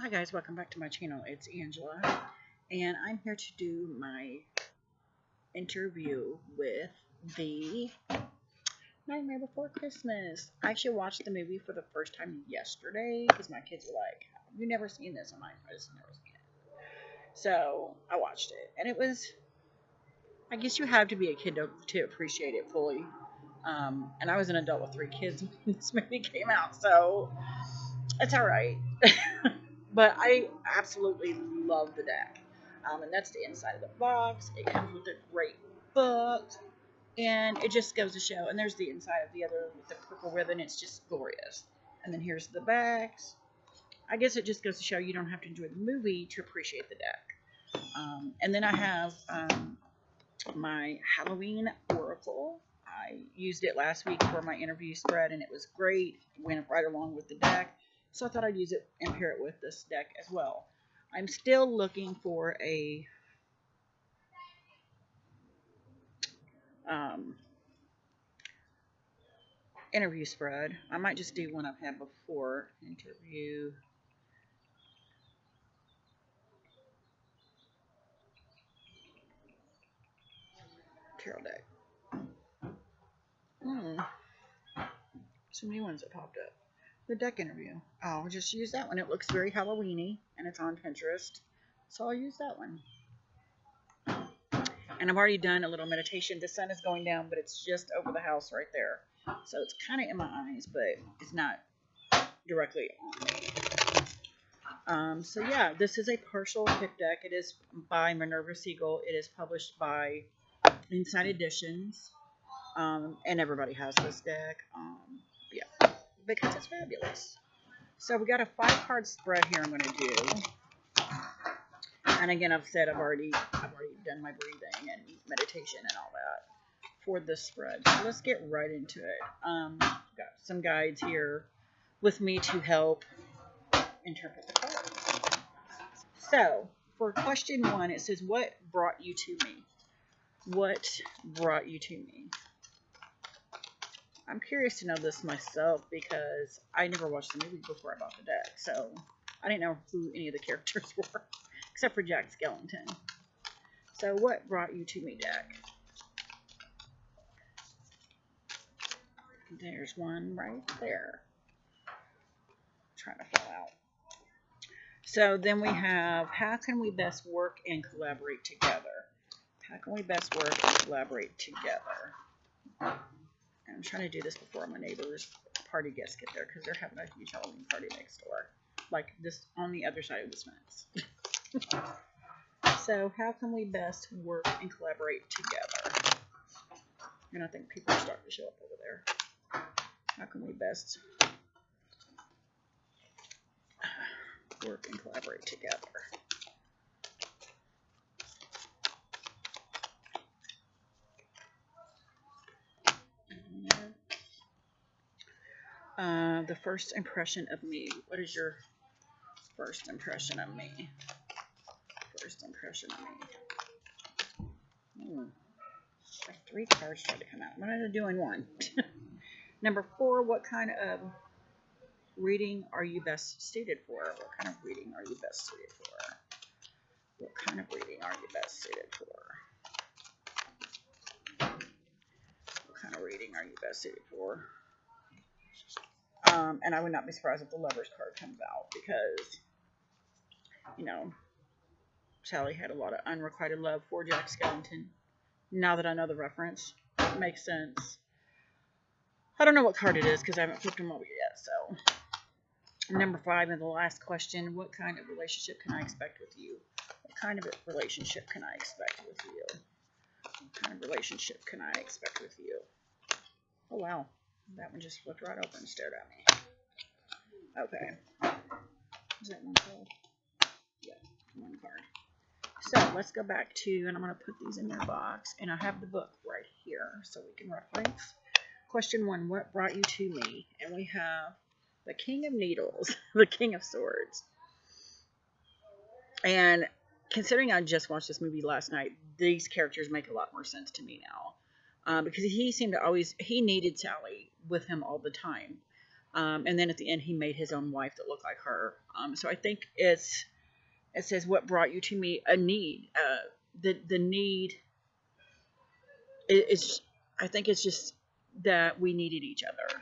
Hi guys, welcome back to my channel. It's Angela, and I'm here to do my interview with the Nightmare Before Christmas. I actually watched the movie for the first time yesterday because my kids were like, "Have you never seen this?" I'm like, "I just never seen it." So I watched it, and it was, I guess you have to be a kid to appreciate it fully. And I was an adult with 3 kids when this movie came out, so it's all right. But I absolutely love the deck. And that's the inside of the box. It comes with a great book. And it just goes to show. And there's the inside of the other with the purple ribbon. It's just glorious. And then here's the backs. I guess it just goes to show you don't have to enjoy the movie to appreciate the deck. And then I have my Halloween Oracle. I used it last week for my interview spread, and it was great. It went right along with the deck. So I thought I'd use it and pair it with this deck as well. I'm still looking for a interview spread. I might just do one I've had before. Interview. Tarot deck. Some new ones that popped up. The deck interview. I'll just use that one. It looks very Halloweeny, and it's on Pinterest. So I'll use that one. And I've already done a little meditation. The sun is going down, but it's just over the house right there. So it's kind of in my eyes, but it's not directly on me. So yeah, this is a partial pick deck. It is by Minerva Siegel. It is published by Inside Editions. And everybody has this deck. Yeah, because it's fabulous. So we got a 5-card spread here I'm going to do. And again, I've already done my breathing and meditation and all that for this spread. So let's get right into it. Got some guides here with me to help interpret the cards. So for question 1, it says, "What brought you to me?" What brought you to me? I'm curious to know this myself because I never watched the movie before I bought the deck, so I didn't know who any of the characters were, except for Jack Skellington. So what brought you to me, deck? There's one right there. Trying to fall out. So then we have, how can we best work and collaborate together? How can we best work and collaborate together? And I'm trying to do this before my neighbor's party guests get there because they're having a huge Halloween party next door. Like this on the other side of this fence. So how can we best work and collaborate together? And I think people are starting to show up over there. How can we best work and collaborate together? The first impression of me. What is your first impression of me? First impression of me. Like 3 cards tried to come out. I'm only doing 1. Number 4, what kind of reading are you best suited for? What kind of reading are you best suited for? What kind of reading are you best suited for? What kind of reading are you best suited for? And I would not be surprised if the Lover's card comes out because, you know, Sally had a lot of unrequited love for Jack Skellington. Now that I know the reference, it makes sense. I don't know what card it is because I haven't flipped them over yet. So, number 5 and the last question, what kind of relationship can I expect with you? What kind of relationship can I expect with you? What kind of relationship can I expect with you? Oh, wow. That one just flipped right open and stared at me. Okay. Is that one card? Yeah, 1 card. So let's go back to, and I'm going to put these in their box, and I have the book right here so we can reference. Question 1, what brought you to me? And we have the King of Needles, the King of Swords. And considering I just watched this movie last night, these characters make a lot more sense to me now. Because he seemed to always, he needed Sally with him all the time. And then at the end, he made his own wife that looked like her. So I think it says, what brought you to me? A need. The need is, I think it's just that we needed each other.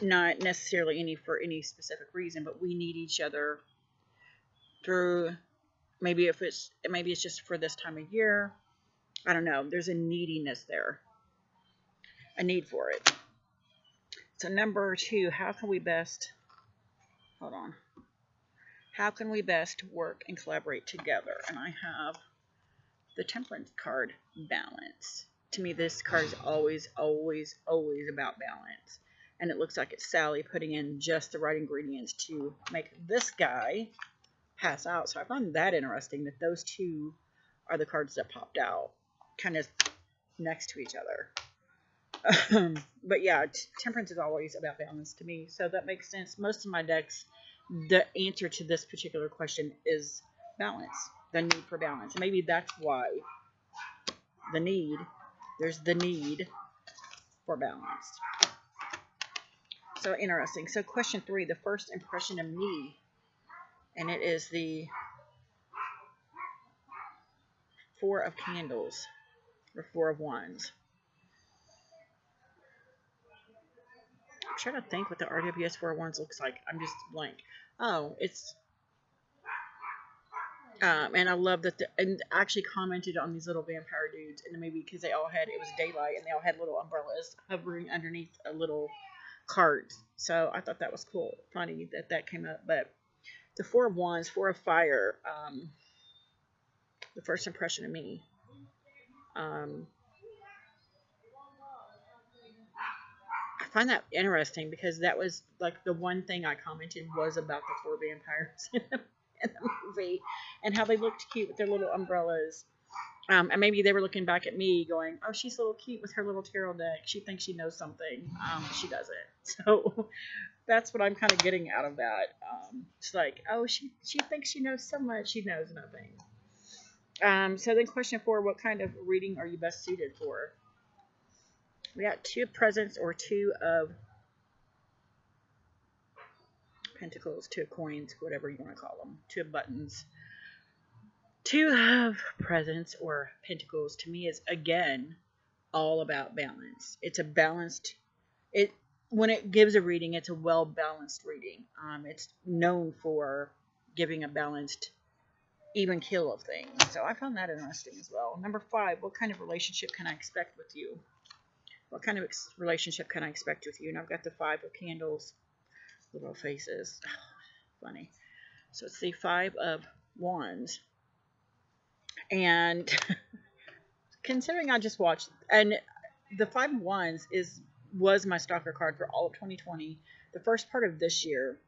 Not necessarily for any specific reason, but we need each other through, maybe it's just for this time of year. I don't know. There's a neediness there, a need for it. So number 2, how can we best, hold on. How can we best work and collaborate together? And I have the Temperance card, balance. To me, this card is always, always, always about balance. And it looks like it's Sally putting in just the right ingredients to make this guy pass out. So I found that interesting, that those two are the cards that popped out kind of next to each other. But yeah, Temperance is always about balance to me, so that makes sense. Most of my decks, the answer to this particular question is balance, the need for balance. Maybe that's why there's the need for balance. So interesting. So question 3, the first impression of me, and it is the 4 of Candles, or 4 of Wands. I'm trying to think what the RWS 4 of Wands looks like. I'm just blank. Oh, it's and I love that, and I actually commented on these little vampire dudes in the movie because it was daylight and they all had little umbrellas hovering underneath a little cart. So I thought that was cool, funny that came up. But the 4 of Wands, 4 of Fire, the first impression of me. I find that interesting because that was like the one thing I commented was about the 4 vampires in the movie and how they looked cute with their little umbrellas. And maybe they were looking back at me going, oh, she's a little cute with her little tarot deck. She thinks she knows something. She doesn't. So that's what I'm kind of getting out of that. It's like, oh, she thinks she knows so much. She knows nothing. So then question 4, what kind of reading are you best suited for? We got 2 of Presents, or 2 of Pentacles, 2 of Coins, whatever you want to call them, 2 of Buttons. 2 of Presents or Pentacles to me is, again, all about balance. It's a balanced, when it gives a reading, it's a well-balanced reading. It's known for giving a balanced, even keel of things. So I found that interesting as well. Number 5, what kind of relationship can I expect with you? What kind of relationship can I expect with you? And I've got the 5 of Candles, little faces. Funny. So it's the 5 of Wands. And considering I just watched, and the 5 of Wands was my stalker card for all of 2020, the first part of this year.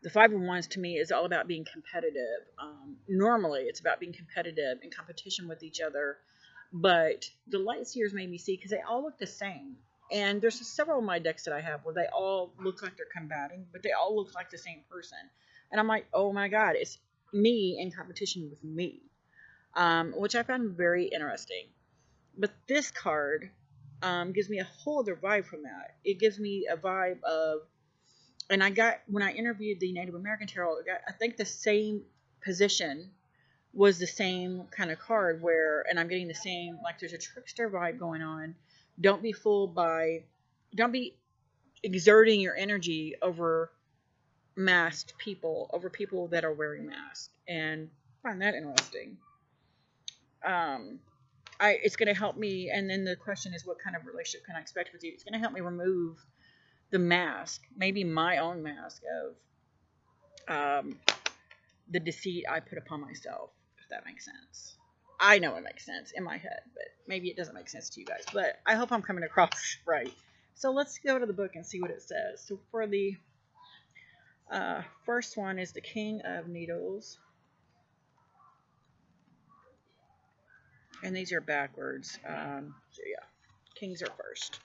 The 5 of Wands to me is all about being competitive. Normally, it's about being competitive in competition with each other. But the light seers made me see, because they all look the same. And there's several of my decks that I have where they all look like they're combating, but they all look like the same person. And I'm like, oh my God, it's me in competition with me. Which I found very interesting. But this card gives me a whole other vibe from that. It gives me a vibe of, and when I interviewed the Native American tarot, I think the same position was the same kind of card and I'm getting the same, like there's a trickster vibe going on. Don't be exerting your energy over masked people, over people that are wearing masks, and I find that interesting. It's going to help me, and then the question is, what kind of relationship can I expect with you? It's going to help me remove the mask, maybe my own mask of the deceit I put upon myself, if that makes sense. I know it makes sense in my head, but maybe it doesn't make sense to you guys. But I hope I'm coming across right. So let's go to the book and see what it says. So for the first one is the King of Needles. And these are backwards. So yeah, kings are first.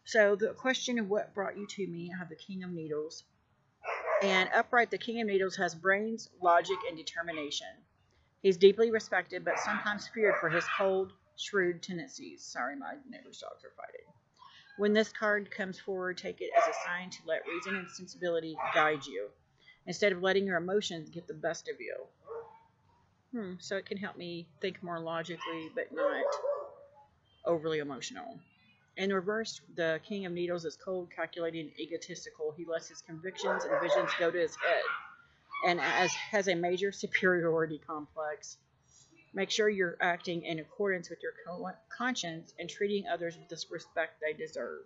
So the question of what brought you to me, I have the King of Needles. And upright, the King of Needles has brains, logic, and determination. He's deeply respected, but sometimes feared for his cold, shrewd tendencies. Sorry, my neighbor's dogs are fighting. When this card comes forward, take it as a sign to let reason and sensibility guide you, instead of letting your emotions get the best of you. So it can help me think more logically, but not overly emotional. In reverse, the King of Needles is cold, calculating, and egotistical. He lets his convictions and visions go to his head, and has a major superiority complex. Make sure you're acting in accordance with your conscience and treating others with the respect they deserve.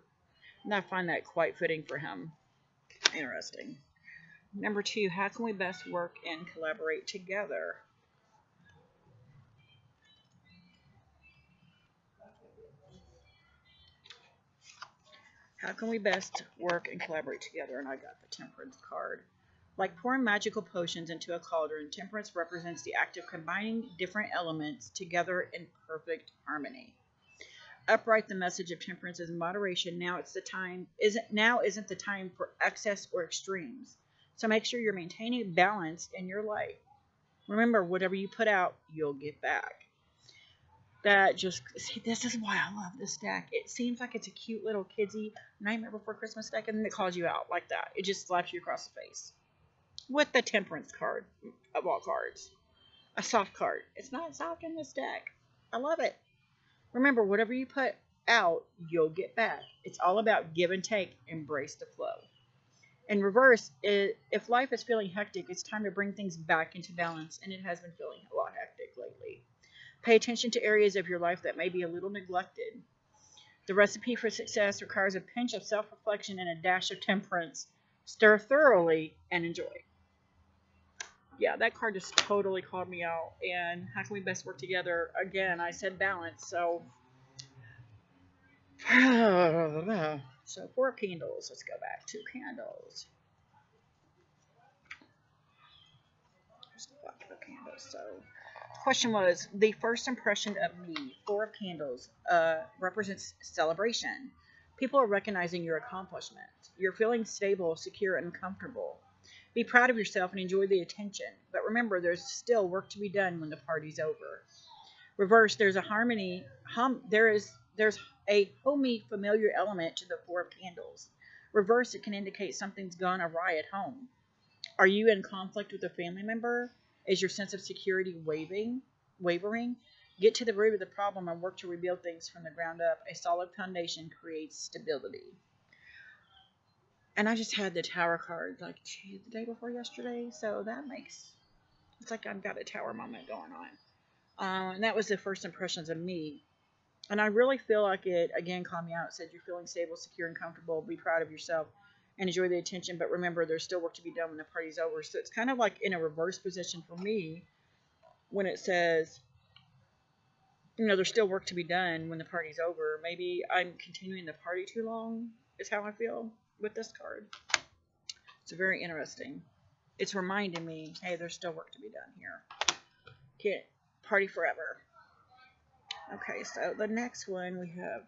And I find that quite fitting for him. Interesting. Number 2, how can we best work and collaborate together? How can we best work and collaborate together? And I got the Temperance card. Like pouring magical potions into a cauldron, Temperance represents the act of combining different elements together in perfect harmony. Upright, the message of Temperance is moderation. Isn't the time for excess or extremes. So make sure you're maintaining balance in your life. Remember, whatever you put out, you'll get back. This is why I love this deck. It seems like it's a cute little kidsy Nightmare Before Christmas deck, and then it calls you out like that. It just slaps you across the face. With the Temperance card of all cards. A soft card. It's not soft in this deck. I love it. Remember, whatever you put out, you'll get back. It's all about give and take. Embrace the flow. In reverse, if life is feeling hectic, it's time to bring things back into balance, and it has been feeling a lot hectic lately. Pay attention to areas of your life that may be a little neglected. The recipe for success requires a pinch of self-reflection and a dash of temperance. Stir thoroughly and enjoy. Yeah, that card just totally called me out. And how can we best work together? Again, I said balance, so... So 4 candles. Let's go back. 2 candles. There's the 5 candles. So the question was, the first impression of me, 4 of candles, represents celebration. People are recognizing your accomplishment. You're feeling stable, secure, and comfortable. Be proud of yourself and enjoy the attention. But remember, there's still work to be done when the party's over. Reverse, there's a harmony. There's a homey, familiar element to the 4 of candles. Reverse, it can indicate something's gone awry at home. Are you in conflict with a family member? Is your sense of security wavering? Get to the root of the problem and work to rebuild things from the ground up. A solid foundation creates stability. And I just had the Tower card like the day before yesterday, so it's like I've got a Tower moment going on. And that was the first impressions of me. And I really feel like it, again, called me out. It said you're feeling stable, secure, and comfortable. Be proud of yourself and enjoy the attention. But remember, there's still work to be done when the party's over. So it's kind of like in a reverse position for me when it says, there's still work to be done when the party's over. Maybe I'm continuing the party too long is how I feel with this card. It's very interesting. It's reminding me, hey, there's still work to be done here. Can't party forever. Okay, so the next one we have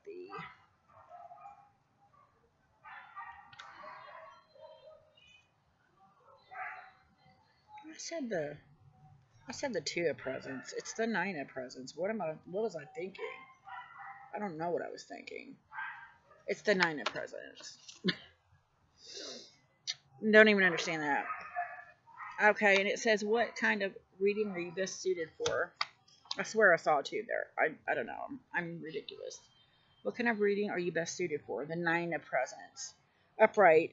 I said the 2 of presents. It's the 9 of presents. What was I thinking? I don't know what I was thinking. It's the 9 of presents. Don't even understand that. Okay, and it says, what kind of reading are you best suited for? I swear I saw it too there. I don't know. I'm ridiculous. What kind of reading are you best suited for? The 9 of presents. Upright.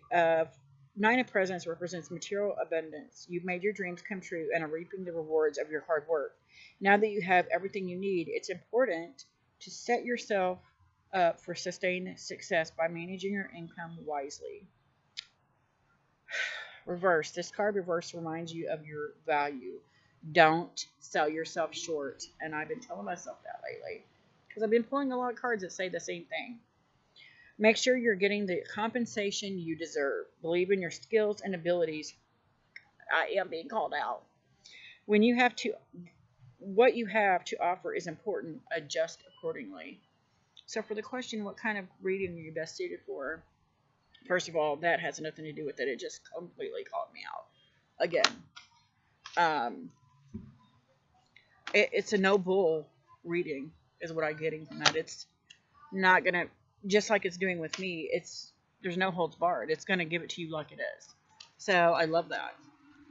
9 of presents represents material abundance. You've made your dreams come true and are reaping the rewards of your hard work. Now that you have everything you need, it's important to set yourself up for sustained success by managing your income wisely. Reverse. This card reverse reminds you of your value. Don't sell yourself short. And I've been telling myself that lately because I've been pulling a lot of cards that say the same thing. Make sure you're getting the compensation you deserve. Believe in your skills and abilities. I am being called out. What you have to offer is important. Adjust accordingly. So for the question, what kind of reading are you best suited for? First of all, that has nothing to do with it. It just completely called me out. Again, it's a no bull reading is what I'm getting from that. It's not going to just like it's doing with me, there's no holds barred. It's going to give it to you like it is. So I love that.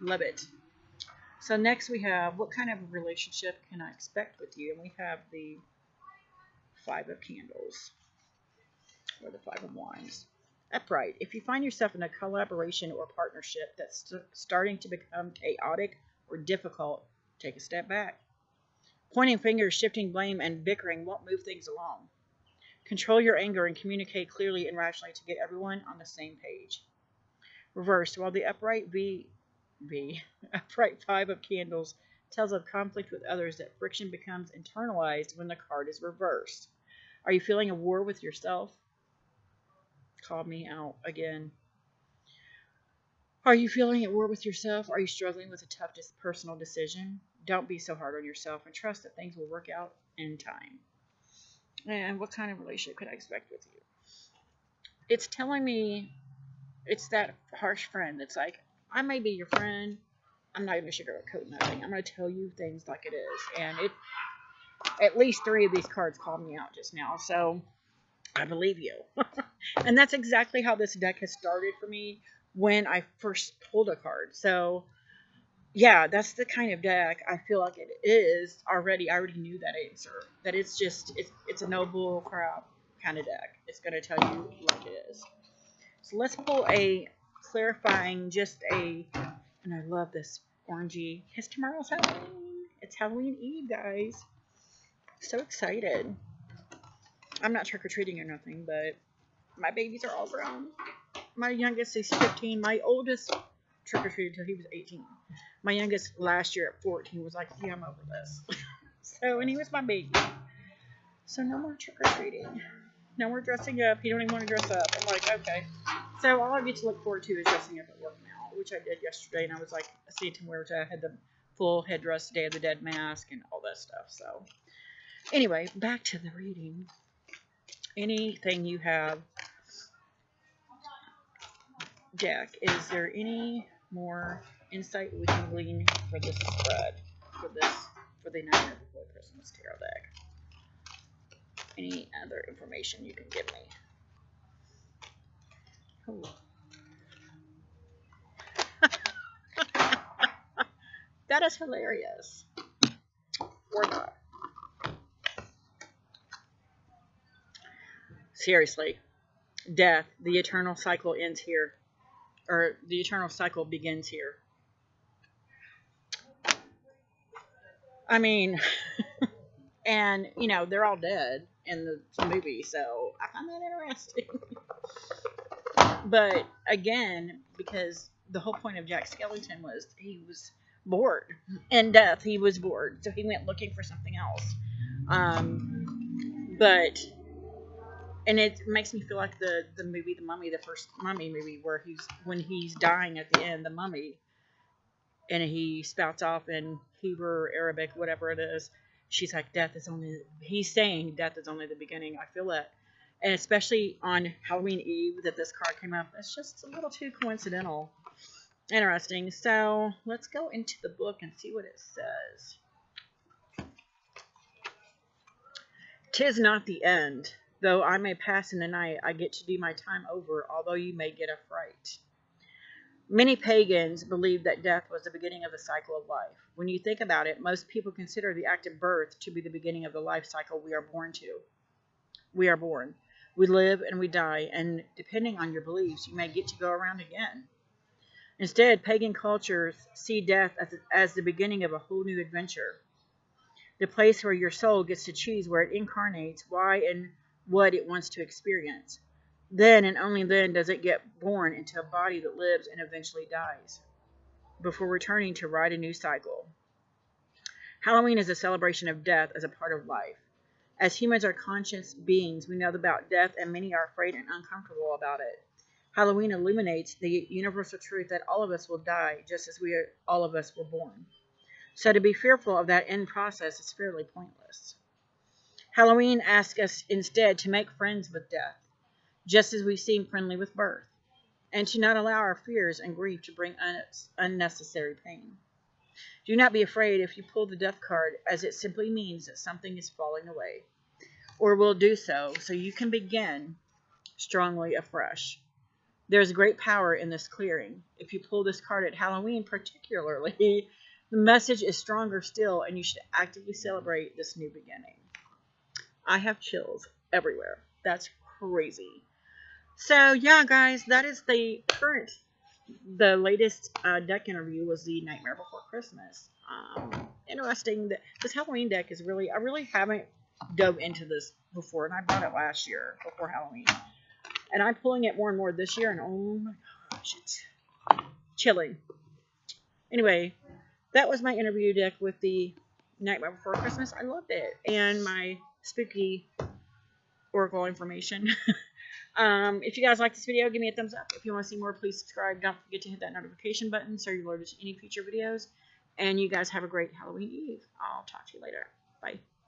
Love it. So next we have, what kind of relationship can I expect with you? And we have the Five of Candles, or the Five of Wands. Upright. If you find yourself in a collaboration or partnership that's starting to become chaotic or difficult, take a step back. Pointing fingers, shifting blame, and bickering won't move things along. Control your anger and communicate clearly and rationally to get everyone on the same page. Reversed. While the upright Five of Candles tells of conflict with others, that friction becomes internalized when the card is reversed. Are you feeling a war with yourself? Call me out again. Are you feeling at war with yourself? Are you struggling with a tough personal decision? Don't be so hard on yourself and trust that things will work out in time. And what kind of relationship could I expect with you? It's telling me it's that harsh friend that's like, I may be your friend. I'm not going to sugarcoat nothing. I'm going to tell you things like it is. And at least 3 of these cards called me out just now. So I believe you. And that's exactly how this deck has started for me when I first pulled a card. So yeah, that's the kind of deck I feel like it is already. I already knew that answer. That it's a no bull crap kind of deck. It's going to tell you like it is. So let's pull a clarifying, and I love this orangey, because tomorrow's Halloween. It's Halloween Eve, guys. So excited. I'm not trick-or-treating or nothing, but my babies are all grown. My youngest is 15. My oldest trick-or-treated until he was 18. My youngest last year at 14 was like, yeah, I'm over this. So, and he was my baby. So no more trick-or-treating. No more dressing up. He don't even want to dress up. I'm like, okay. So all I get to look forward to is dressing up at work now, which I did yesterday. And I was like, see Tim where I had the full headdress, Day of the Dead mask, and all that stuff. So anyway, back to the reading. Anything you have, Jack, is there any more insight we can glean for this spread, for the Nightmare Before Christmas tarot deck? Any other information you can give me? Ooh. That is hilarious. Or not. Seriously. Death. The eternal cycle ends here. Or the eternal cycle begins here. I mean, and, you know, they're all dead in the movie, so I find that interesting. But, again, because the whole point of Jack Skellington was he was bored. In death, he was bored, so he went looking for something else. And it makes me feel like the movie The Mummy, the first Mummy movie, where when he's dying at the end, the mummy, and he spouts off in Hebrew, Arabic, whatever it is. She's like, he's saying death is only the beginning. I feel that. And especially on Halloween Eve that this card came up, it's just a little too coincidental. Interesting. So let's go into the book and see what it says. 'Tis not the end. Though I may pass in the night, I get to do my time over, although you may get a fright. Many pagans believe that death was the beginning of the cycle of life. When you think about it, most people consider the act of birth to be the beginning of the life cycle we are born to. We are born. We live and we die, and depending on your beliefs, you may get to go around again. Instead, pagan cultures see death as the beginning of a whole new adventure. The place where your soul gets to choose where it incarnates, why and what it wants to experience. Then and only then does it get born into a body that lives and eventually dies, before returning to ride a new cycle. Halloween is a celebration of death as a part of life. As humans are conscious beings, we know about death, and many are afraid and uncomfortable about it. Halloween illuminates the universal truth that all of us will die, just as all of us were born. So to be fearful of that end process is fairly pointless. Halloween asks us instead to make friends with death, just as we seem friendly with birth, and to not allow our fears and grief to bring us unnecessary pain. Do not be afraid if you pull the death card, as it simply means that something is falling away. or will do so you can begin strongly afresh. There's great power in this clearing. If you pull this card at Halloween particularly, the message is stronger still, and you should actively celebrate this new beginning. I have chills everywhere. That's crazy. So yeah, guys, that is the latest deck interview was the Nightmare Before Christmas. Interesting. This Halloween deck is really, I really haven't dove into this before, and I bought it last year before Halloween. And I'm pulling it more and more this year, and oh my gosh, it's chilling. Anyway, that was my interview deck with the Nightmare Before Christmas. I loved it. And my spooky oracle information. If you guys like this video, give me a thumbs up. If you want to see more, please subscribe. Don't forget to hit that notification button so you're alerted to any future videos. And you guys have a great Halloween Eve. I'll talk to you later. Bye.